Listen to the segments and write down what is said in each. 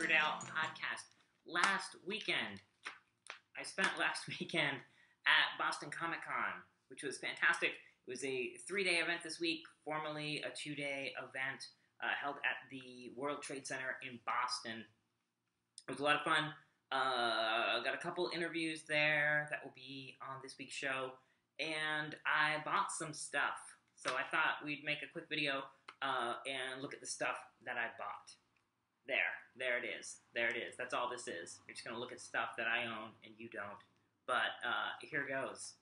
Riverdale podcast. I spent last weekend at Boston Comic Con, which was fantastic. It was a 3-day event this week, formerly a 2-day event held at the World Trade Center in Boston. It was a lot of fun. Got a couple interviews there that will be on this week's show, and I bought some stuff. So I thought we'd make a quick video and look at the stuff that I bought. There it is. That's all this is. You're just going to look at stuff that I own and you don't. But here goes.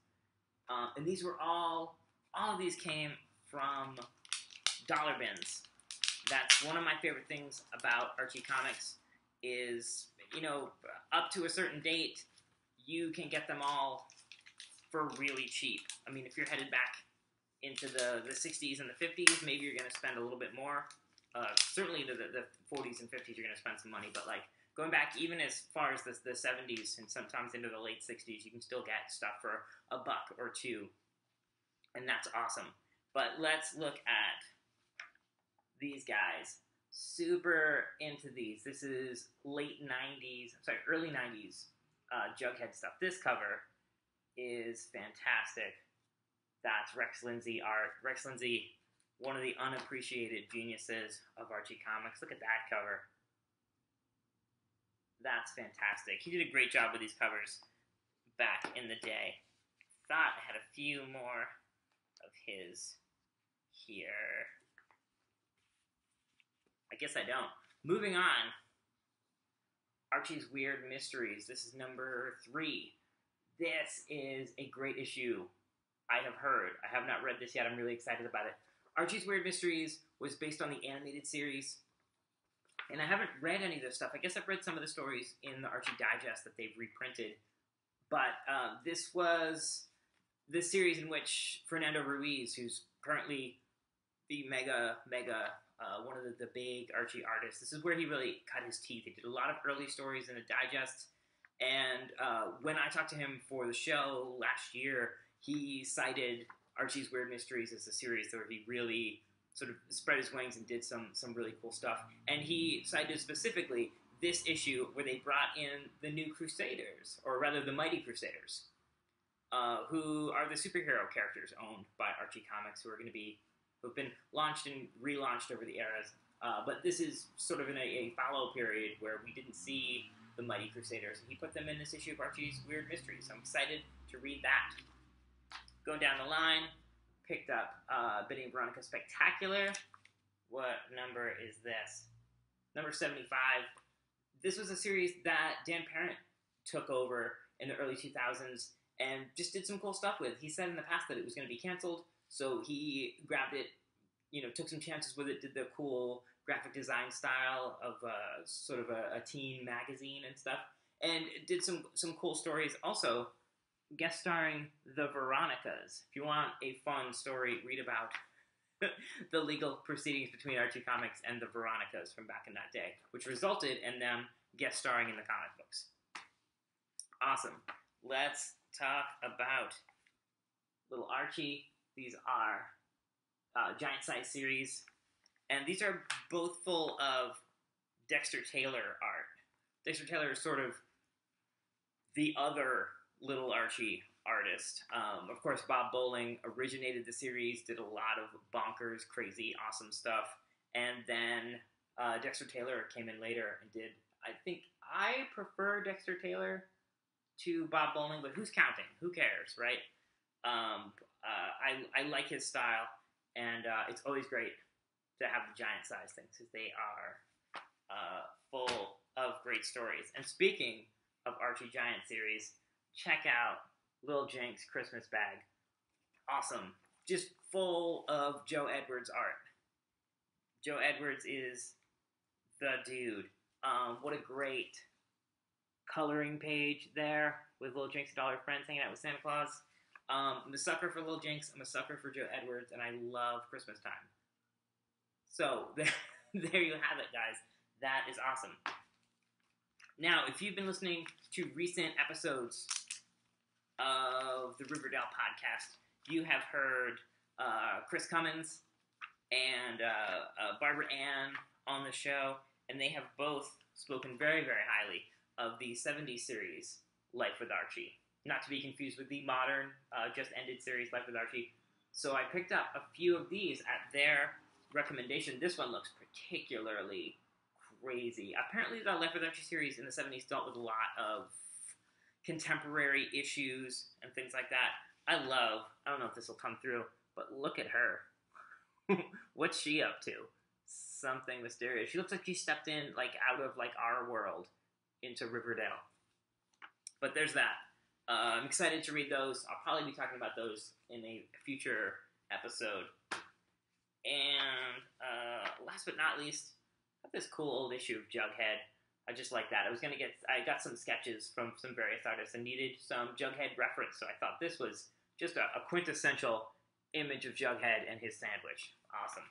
And these were all of these came from dollar bins. That's one of my favorite things about Archie Comics is, up to a certain date, you can get them all for really cheap. I mean, if you're headed back into the 60s and the 50s, maybe you're going to spend a little bit more. Certainly the 40s and 50s, you're going to spend some money. But, going back even as far as the 70s and sometimes into the late 60s, you can still get stuff for $1 or $2. And that's awesome. But let's look at these guys. Super into these. This is early 90s Jughead stuff. This cover is fantastic. That's Rex Lindsay art. Rex Lindsay, one of the unappreciated geniuses of Archie Comics. Look at that cover. That's fantastic. He did a great job with these covers back in the day. Thought I had a few more of his here. I guess I don't. Moving on. Archie's Weird Mysteries. This is number 3. This is a great issue. I have heard. I have not read this yet. I'm really excited about it. Archie's Weird Mysteries was based on the animated series. And I haven't read any of this stuff. I guess I've read some of the stories in the Archie Digest that they've reprinted. But this was the series in which Fernando Ruiz, who's currently the mega one of the big Archie artists, this is where he really cut his teeth. He did a lot of early stories in the Digest. And when I talked to him for the show last year, he cited Archie's Weird Mysteries as a series where he really sort of spread his wings and did some really cool stuff. And he cited specifically this issue where they brought in the New Crusaders, or rather the Mighty Crusaders, who are the superhero characters owned by Archie Comics, who've been launched and relaunched over the eras. But this is sort of in a follow period where we didn't see the Mighty Crusaders. And he put them in this issue of Archie's Weird Mysteries. So I'm excited to read that. Going down the line, picked up Betty and Veronica Spectacular. What number is this? Number 75. This was a series that Dan Parent took over in the early 2000s and just did some cool stuff with. He said in the past that it was going to be canceled, so he grabbed it, took some chances with it, did the cool graphic design style of sort of a teen magazine and stuff, and did some cool stories also, guest starring the Veronicas. If you want a fun story, read about the legal proceedings between Archie Comics and the Veronicas from back in that day, which resulted in them guest starring in the comic books. Awesome. Let's talk about Little Archie. These are giant size series, and these are both full of Dexter Taylor art. Dexter Taylor is sort of the other Little Archie artist. Of course, Bob Bowling originated the series, did a lot of bonkers, crazy, awesome stuff, and then Dexter Taylor came in later and did, I think, I prefer Dexter Taylor to Bob Bowling, but who's counting? Who cares, right? I like his style, and it's always great to have the giant size things, because they are full of great stories. And speaking of Archie Giant series, check out Lil Jenks Christmas Bag. Awesome. Just full of Joe Edwards art. Joe Edwards is the dude. What a great coloring page there with Lil Jenks and all her friends hanging out with Santa Claus. I'm a sucker for Lil Jenks. I'm a sucker for Joe Edwards, and I love Christmas time. So there you have it, guys. That is awesome. Now, if you've been listening to recent episodes of the Riverdale podcast, you have heard Chris Cummins and Barbara Ann on the show, and they have both spoken very, very highly of the 70s series, Life with Archie. Not to be confused with the modern, just-ended series, Life with Archie. So I picked up a few of these at their recommendation. This one looks particularly crazy. Apparently the Life with Archie series in the 70s dealt with a lot of contemporary issues and things like that. I don't know if this will come through, but look at her. What's she up to? Something mysterious. She looks like she stepped in, like, out of, like, our world into Riverdale. But there's that. I'm excited to read those. I'll probably be talking about those in a future episode. And last but not least, I got this cool old issue of Jughead. I just like that. I got some sketches from some various artists and needed some Jughead reference, so I thought this was just a quintessential image of Jughead and his sandwich. Awesome.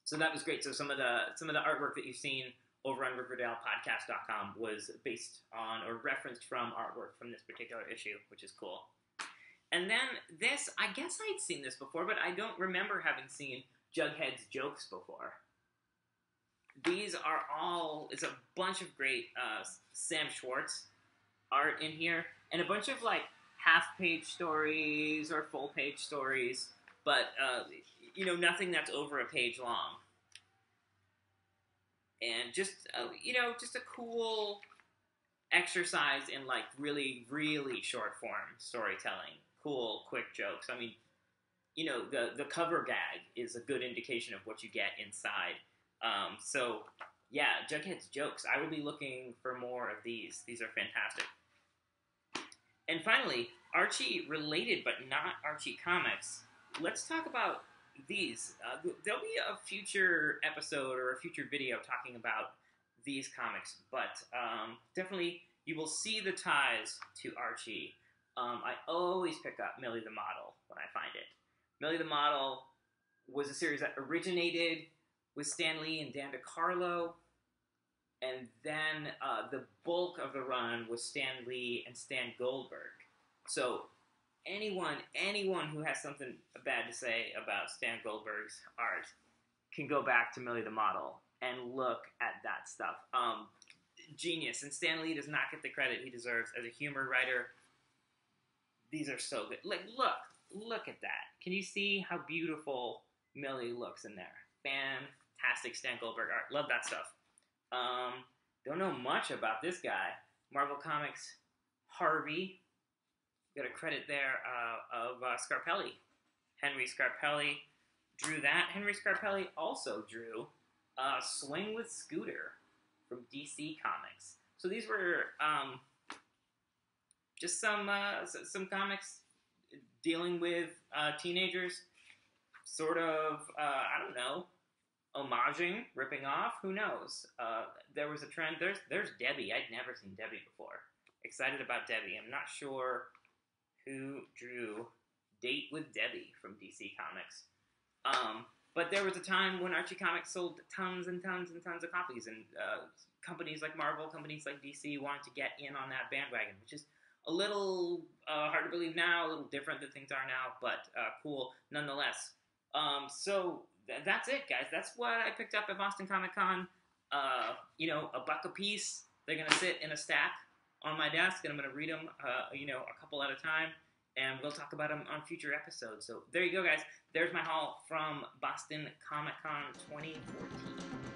So that was great. So some of the artwork that you've seen over on RiverdalePodcast.com was based on or referenced from artwork from this particular issue, which is cool. And then this, I guess I'd seen this before, but I don't remember having seen Jughead's jokes before. These are it's a bunch of great Sam Schwartz art in here, and a bunch of, like, half-page stories or full-page stories, but, nothing that's over a page long. And just a cool exercise in, like, really, really short-form storytelling. Cool, quick jokes. I mean, the cover gag is a good indication of what you get inside. So, yeah, Jughead's jokes. I will be looking for more of these. These are fantastic. And finally, Archie-related, but not Archie Comics. Let's talk about these. There'll be a future episode or a future video talking about these comics, but definitely you will see the ties to Archie. I always pick up Millie the Model when I find it. Millie the Model was a series that originated with Stan Lee and Dan DeCarlo, and then the bulk of the run was Stan Lee and Stan Goldberg. So anyone who has something bad to say about Stan Goldberg's art can go back to Millie the Model and look at that stuff. Genius. And Stan Lee does not get the credit he deserves as a humor writer. These are so good. Like, look at that. Can you see how beautiful Millie looks in there? Fantastic Stan Goldberg art. Love that stuff. Don't know much about this guy. Marvel Comics Harvey. Got a credit there of Scarpelli. Henry Scarpelli drew that. Henry Scarpelli also drew Swing with Scooter from DC Comics. So these were just some comics dealing with teenagers, sort of, I don't know, homaging, ripping off, who knows? There was a trend. There's Debbie. I'd never seen Debbie before. Excited about Debbie. I'm not sure who drew Date with Debbie from DC Comics. But there was a time when Archie Comics sold tons and tons and tons of copies, and companies like Marvel, companies like DC wanted to get in on that bandwagon, which is a little hard to believe now, a little different than things are now, but cool nonetheless. So that's it, guys. That's what I picked up at Boston Comic Con. $1 a piece. They're going to sit in a stack on my desk, and I'm going to read them, a couple at a time, and we'll talk about them on future episodes. So there you go, guys. There's my haul from Boston Comic Con 2014.